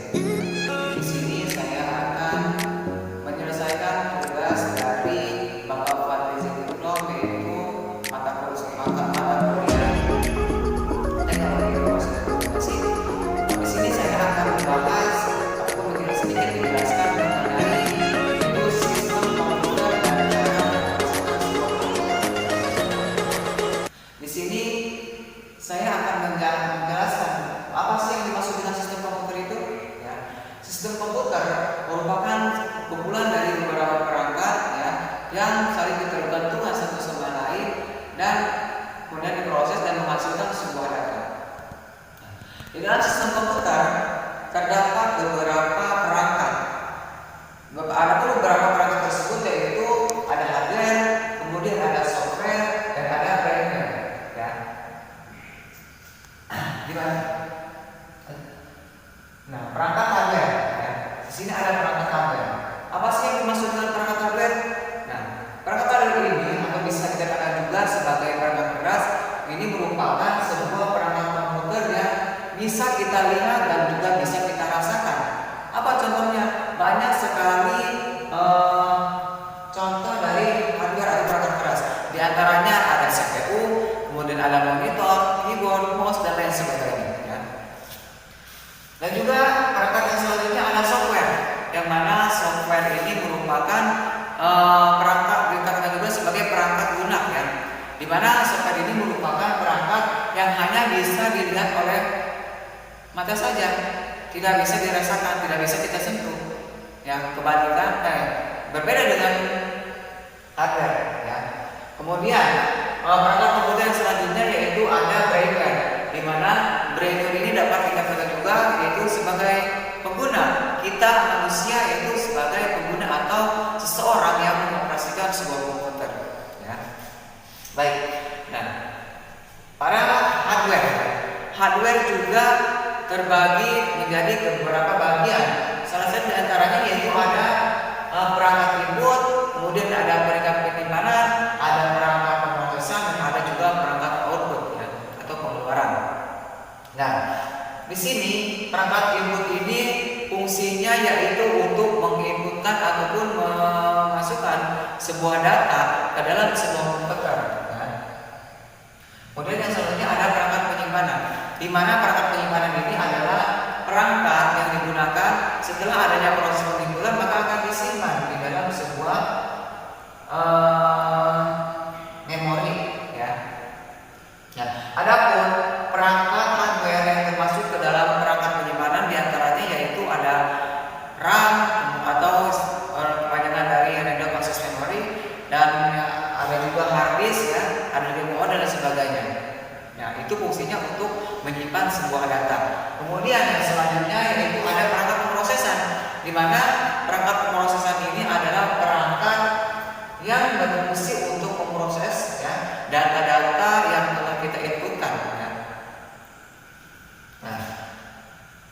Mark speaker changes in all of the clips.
Speaker 1: Di sini saya akan menyelesaikan tugas dari Bapak Fadli Diplom, yaitu mata kuliah teknologi informasi dan komunikasi. Di sini saya akan membahas atau sedikit menjelaskan mengenai itu sistem komputer dan cara Di sini saya akan menjelaskan apa sih yang dimaksud dengan sistem komputer itu. Sistem komputer merupakan kumpulan dari beberapa perangkat yang saling bergantungan satu sama lain dan kemudian diproses dan menghasilkan sebuah data. Di dalam sistem komputer terdapat beberapa perangkat. Ada beberapa perangkat tersebut, yaitu ada hardware, kemudian ada software, dan ada firmware. Gimana? Nah, perangkat hardware. Di sini ada perangkat hardware. Apa sih yang dimaksud dengan perangkat hardware? Nah, perangkat hardware ini atau bisa dikatakan juga sebagai perangkat keras, ini merupakan sebuah perangkat komputer yang bisa kita lihat dan juga bisa kita rasakan. Apa contohnya? Banyak sekali contoh dari hardware atau perangkat keras. Di antaranya ada CPU, kemudian ada monitor, keyboard, mouse, dan lain sebagainya. Dan juga perangkat yang selanjutnya ada software, yang mana software ini merupakan perangkat dikatakan juga sebagai perangkat lunak, di mana software ini merupakan perangkat yang hanya bisa dilihat oleh mata saja, tidak bisa dirasakan, tidak bisa kita sentuh. Kebalikan berbeda dengan hardware. Kemudian perangkat komputer yang selanjutnya yaitu ada brainware, di mana brainware ini dapat dikatakan juga yaitu sebagai pengguna, kita manusia yaitu sebagai pengguna atau seseorang yang mengoperasikan sebuah komputer. Baik. Nah, para hardware juga terbagi menjadi beberapa bagian. Salah satu diantaranya yaitu ada perangkat input, kemudian ada perangkat penyimpanan, ada perangkat pemrosesan, dan ada juga perangkat output atau pengeluaran. Nah, di sini perangkat input ini fungsinya yaitu untuk menginputkan ataupun memasukkan sebuah data ke dalam sebuah komputer. Kemudian yang selanjutnya ada perangkat penyimpanan, di mana perangkat penyimpanan ini adalah perangkat yang digunakan setelah adanya proses penginputan maka akan disimpan di dalam sebuah memori. Nah, adapun perangkat hardware yang termasuk ke dalam perangkat penyimpanan diantaranya yaitu ada RAM atau kepanjangan dari random access memory, dan ada juga hard disk, ada juga dan lain sebagainya. Nah, itu fungsinya untuk menyimpan sebuah data. Kemudian yang selanjutnya yaitu ada perangkat pemrosesan, di mana perangkat pemrosesan ini adalah perangkat yang berfungsi untuk memproses data-data yang telah kita inputkan. Nah,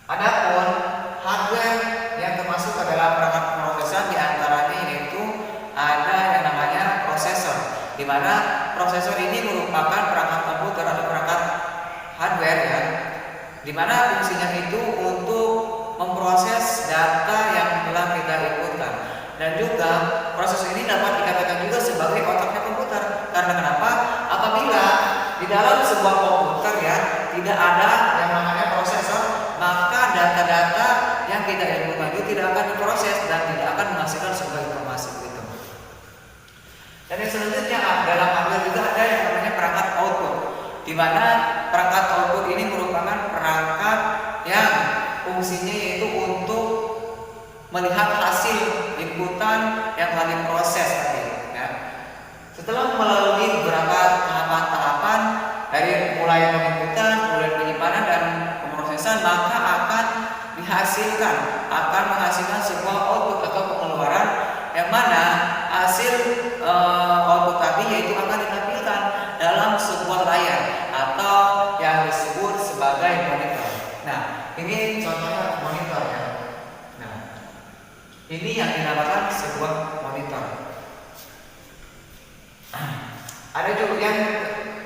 Speaker 1: adapun hardware yang termasuk adalah perangkat pemrosesan diantaranya yaitu ada yang namanya prosesor, di mana prosesor ini merupakan perangkat komputer atau perangkat hardware di mana fungsinya itu untuk memproses data yang telah kita inputkan. Dan juga proses ini dapat dikatakan juga sebagai otaknya komputer. Karena kenapa? Apabila di dalam sebuah komputer tidak ada yang namanya prosesor, maka data-data yang kita inputkan itu tidak akan diproses dan tidak akan menghasilkan sebuah informasi itu. Dan yang selanjutnya dalam hardware juga ada yang namanya perangkat output, di mana perangkat output ini merupakan perangkat yang fungsinya yaitu untuk melihat hasil inputan yang telah diproses tadi. Setelah melalui beberapa tahapan-tahapan dari mulai penginputan, kemudian penyimpanan dan pemrosesan, maka akan menghasilkan sebuah output atau pengeluaran, yang mana hasil output tadi yaitu akan ditampilkan dalam sebuah layar atau yang disebut sebagai monitor. Nah, ini contohnya monitor Nah, ini yang dinamakan sebuah monitor. Ada juga yang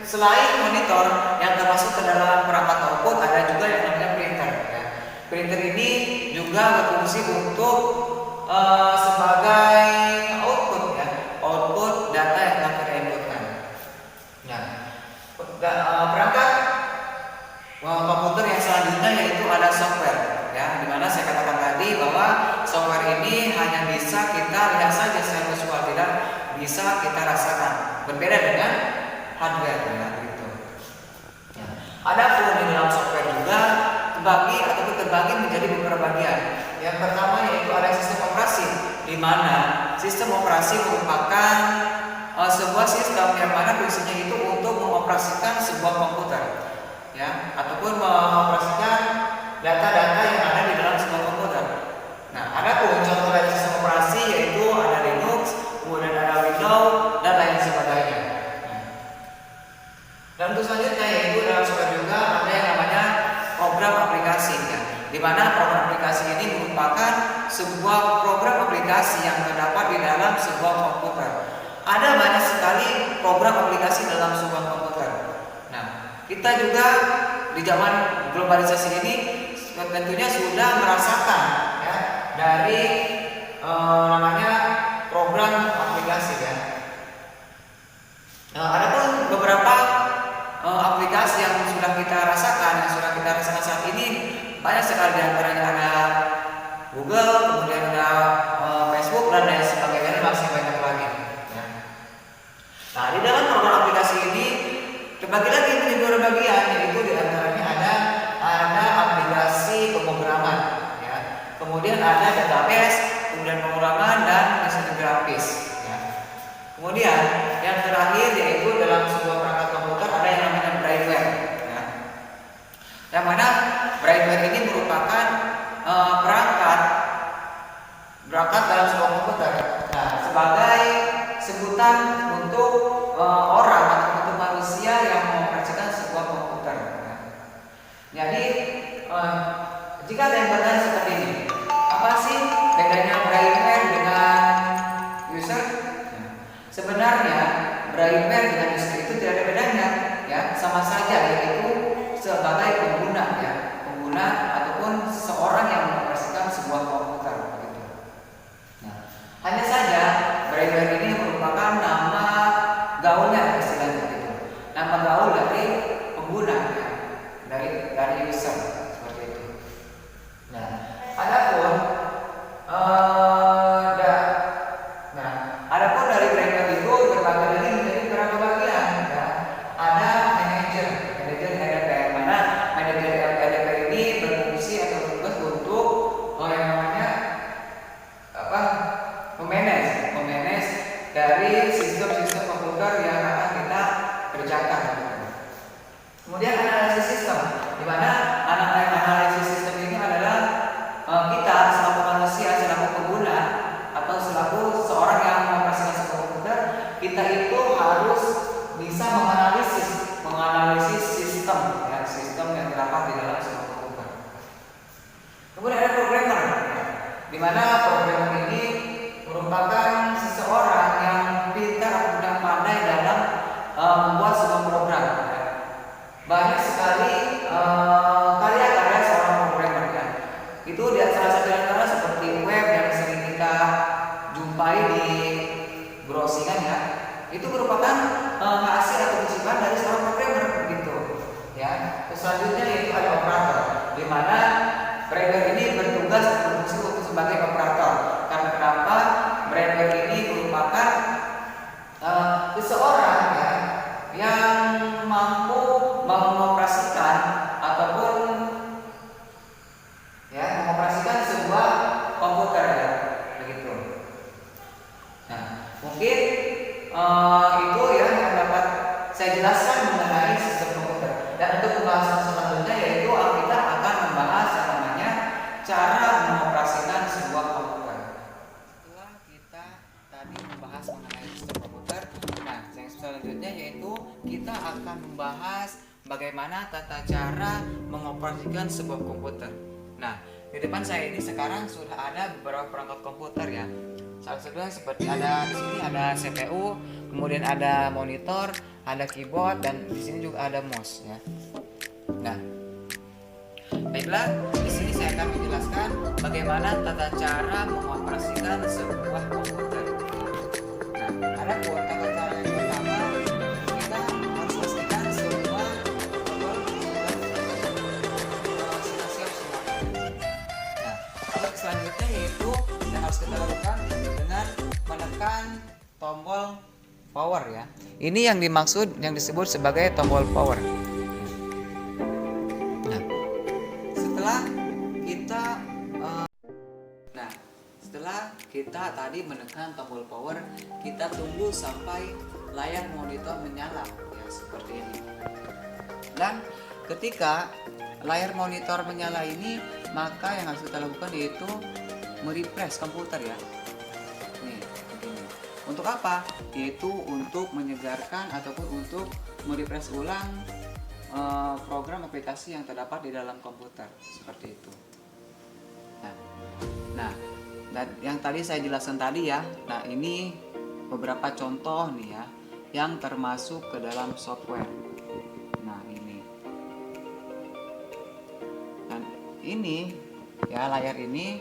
Speaker 1: selain monitor yang termasuk ke dalam perangkat output, ada juga yang namanya printer. Printer Printer ini juga berfungsi untuk sebagai output ya, output data yang akan kita inputkan. Nah, perangkat komputer yang selanjutnya yaitu ada software ya, dimana saya katakan tadi bahwa software ini hanya bisa kita lihat saja secara visual, tidak bisa kita rasakan, berbeda dengan hardware ya, gitu. Ya. Adapun di dalam software juga terbagi menjadi beberapa bagian. Yang pertama yaitu ada sistem operasi, di mana sistem operasi merupakan sebuah sistem yang mana fungsinya itu untuk mengoperasikan sebuah komputer, ya, ataupun mengoperasikan data-data yang ada di dalam sebuah komputer. Nah, ada pun contoh dari sistem operasi yaitu ada Linux, kemudian ada Windows dan lain sebagainya. Dan untuk selanjutnya yaitu dalam software juga ada yang namanya program aplikasi, ya, di mana program aplikasi ini merupakan sebuah program aplikasi yang terdapat di dalam sebuah komputer. Ada banyak sekali program aplikasi dalam sebuah komputer. Nah, kita juga di zaman globalisasi ini tentunya sudah merasakan ya dari namanya program aplikasi ya. Ada pun beberapa aplikasi yang sudah kita rasakan, saat ini banyak sekali, di antaranya ada Google, kemudian ada Facebook dan lain sebagainya, masih banyak lagi. Ya. Nah, di dalam program aplikasi ini terbagi lagi menjadi dua bagian, yaitu di antaranya ada aplikasi pemrograman, ya. Kemudian ada database, kemudian pemrograman dan mesin grafis. Ya. Kemudian yang terakhir yaitu dalam sebuah perangkat komputer ada yang namanya brainware, ya. Yang mana brainware ini merupakan perangkat dalam sebuah komputer. Nah, sebagai sebutan untuk orang atau untuk manusia yang mengoperasikan sebuah komputer. Ya. Jadi jika ada yang bertanya seperti ini, apa sih bedanya brainware dengan user? Ya. Sebenarnya brainware dengan user itu tidak ada bedanya, ya, sama saja, yaitu sebagai pengguna, ya, pengguna ataupun seorang yang mengoperasikan sebuah komputer, gitu. Nah, hanya saja brainware ini merupakan nama gaulnya, istilahnya, gitu. Nama gaul dari pengguna, ya, dari user, seperti itu. Nah, adapun dari brainware itu berbagi lagi menjadi beberapa bagian, ya. Ada manajer EDP, mana manajer EDP ini berfungsi atau bertugas untuk yang namanya memanage dari sistem-sistem komputer yang akan kita kerjakan. Kemudian analisis sistem, di mana analisis sistem ini adalah kita selaku manusia, selaku pengguna atau selaku seorang yang mengoperasikan sebuah komputer, kita itu harus bisa menganalisis sistem, ya, sistem yang terdapat di dalam sebuah komputer. Kemudian ada programmer, ya, di mana programmer ini merupakan seseorang yang pintar atau yang pandai dalam membuat sebuah program. Ya. Banyak sekali karya-karya seorang programmer, ya. Itu salah satu antara seperti web yang sering kita jumpai di browsingan, ya. Itu merupakan hasil atau ciptaan dari seorang programmer, begitu, ya. Selanjutnya yaitu ada operator, di mana brainware ini bertugas berfungsi untuk sebagai operator. Karena kenapa? Brainware ini merupakan seseorang, ya, yang mampu mengoperasikan ataupun, ya, mengoperasikan sebuah komputer, ya, begitu. Nah, mungkin itu ya yang dapat saya jelaskan mengenai sistem komputer. Dan untuk pembahasan selanjutnya yaitu kita akan membahas yang namanya cara mengoperasikan sebuah komputer. Setelah kita tadi membahas mengenai sistem komputer, nah yang selanjutnya yaitu kita akan membahas bagaimana tata cara mengoperasikan sebuah komputer. Nah, di depan saya ini sekarang sudah ada beberapa perangkat komputer, ya. Salah satunya seperti ada di sini ada CPU, kemudian ada monitor, ada keyboard, dan di sini juga ada mouse, ya. Nah, baiklah, di sini saya saya akan menjelaskan bagaimana tata cara mengoperasikan sebuah komputer. Nah, ada tata cara yang pertama, kita harus pastikan semua tombol sudah siap semua. Nah, untuk selanjutnya yaitu yang harus kita lakukan dengan menekan tombol power ya. Ini yang dimaksud, yang disebut sebagai tombol power. Nah, setelah kita tadi menekan tombol power, kita tunggu sampai layar monitor menyala ya, seperti ini. Dan ketika layar monitor menyala ini, maka yang harus kita lakukan yaitu merefresh komputer ya. Nih, begini. Untuk apa? Yaitu untuk menyegarkan ataupun untuk merefresh ulang program aplikasi yang terdapat di dalam komputer, seperti itu. Nah, dan yang tadi saya jelaskan tadi ya. Nah, ini beberapa contoh nih ya yang termasuk ke dalam software. Nah, ini. Dan ini ya, layar ini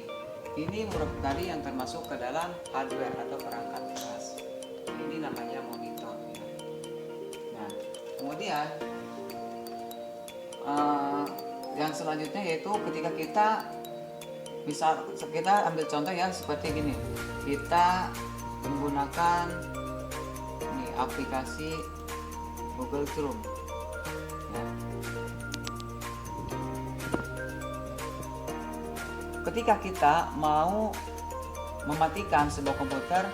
Speaker 1: merupakan tadi yang termasuk ke dalam hardware atau perangkat keras. Nah, ini namanya monitor ya. Nah, kemudian yang selanjutnya yaitu ketika kita ambil contoh ya seperti gini. Kita menggunakan ini aplikasi Google Chrome ya. Ketika kita mau mematikan sebuah komputer,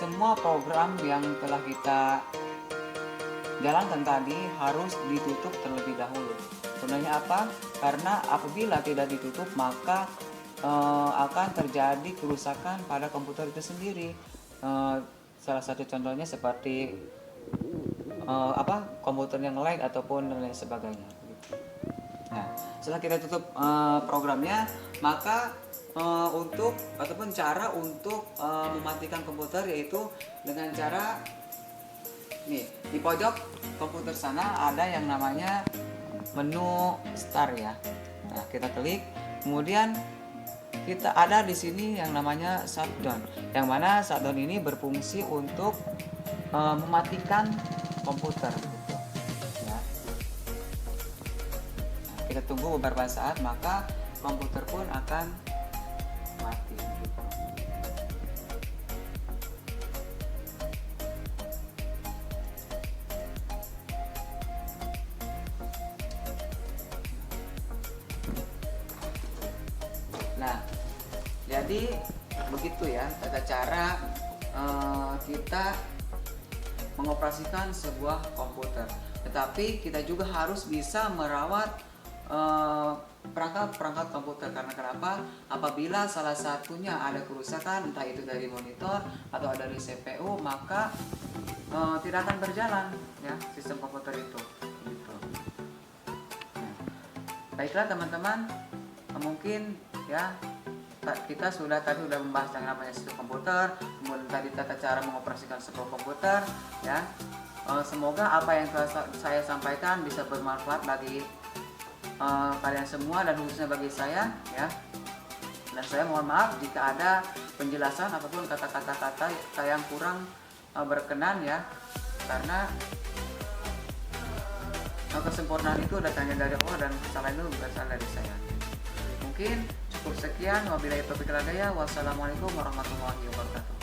Speaker 1: semua program yang telah kita jalankan tadi harus ditutup terlebih dahulu. Sebenarnya apa? Karena apabila tidak ditutup maka akan terjadi kerusakan pada komputer itu sendiri. Salah satu contohnya seperti komputer yang lag ataupun lain sebagainya. Nah, setelah kita tutup programnya, maka cara untuk mematikan komputer yaitu dengan cara nih, di pojok komputer sana ada yang namanya menu start ya. Nah, kita klik, kemudian kita ada di sini yang namanya shutdown, yang mana shutdown ini berfungsi untuk mematikan komputer gitu, ya. Nah, kita tunggu beberapa saat maka komputer pun akan mati gitu. Nah, jadi begitu ya tata cara kita mengoperasikan sebuah komputer. Tetapi kita juga harus bisa merawat perangkat komputer. Karena kenapa? Apabila salah satunya ada kerusakan, entah itu dari monitor atau dari CPU, maka tidak akan berjalan ya sistem komputer itu. Gitu. Nah, baiklah teman-teman, mungkin ya kita tadi sudah membahas yang namanya sistem komputer, kemudian tadi tata cara mengoperasikan sebuah komputer ya. Semoga apa yang saya sampaikan bisa bermanfaat bagi kalian semua dan khususnya bagi saya ya. Dan saya mohon maaf jika ada penjelasan ataupun kata-kata yang kurang berkenan ya, karena kesempurnaan itu datangnya dari Allah dan kesalahan itu berasal dari saya. Mungkin cukup sekian, wabillahi taufiq wal hidayah. Wassalamualaikum warahmatullahi wabarakatuh.